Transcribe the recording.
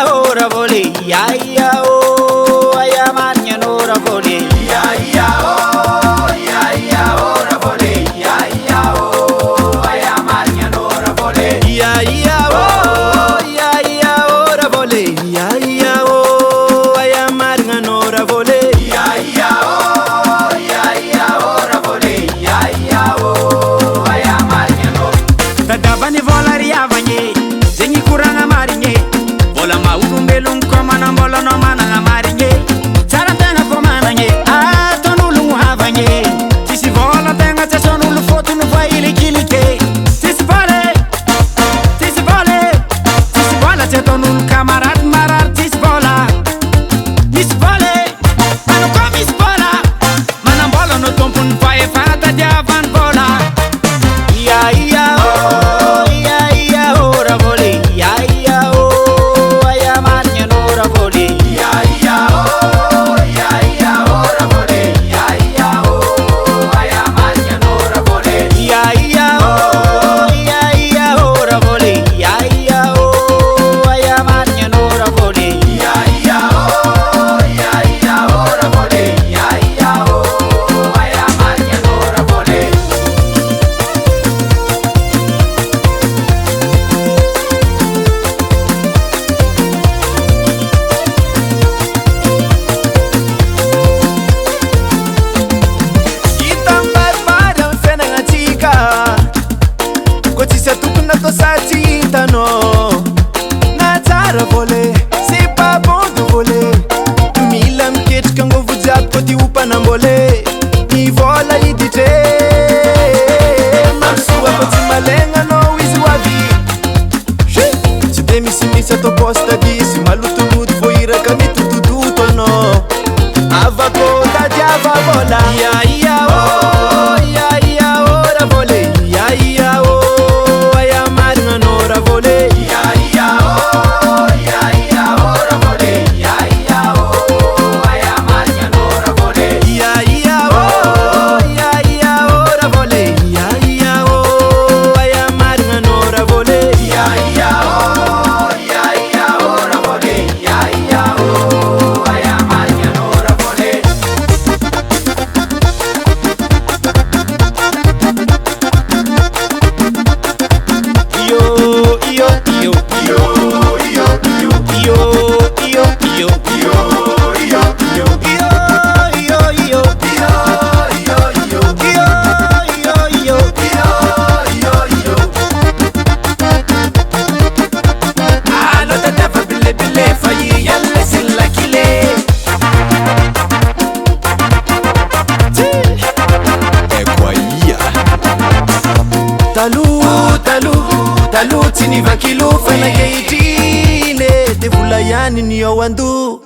oh, ravole, oh, aya marnya no ravole, oh, ravole, oh, aya marnya no ravole, oh, ravole, oh, aya marnya no ravole, oh, aya marnya no. Tadavani volari avanye, zengi kuranga marinye. Vola maulumbelung komana mbolo no mana marinye. Saratena komana nye, atonulu havanye. Tisi vola tenga tesonulu fotu nu faili kilike. Tisi vole, tetonulu kamarad marar tisi vola. Miss vole, anu ko miss vola. Mana mbolo no tompun fae fata diavan vola. Oh, ravole, oh, aya marnya no ravole, oh, ravole, oh, aya marnya no ravole, oh, ravole, oh, aya marnya no ravole, oh, ravole, oh, aya marnya no ravole. Satitano Natara vole, c'est pas bon de voler. Mila mketka ngovu zako ti upana mbole. Ni vola idite Mamsuwa pati malenga no wizi wavi. Chite misimisa to posta disi malutu lutu voira kami tutututo no. Avako tati avavola. Oh, ravole, oh, aya marnya no ravole, oh, ravole, oh, aya marnya no ravole, oh, ravole, oh, aya marnya no ravole, oh, ravole, oh, aya marnya no ravole. Talu tini vakilu fana keitine te vulayani ni owandu.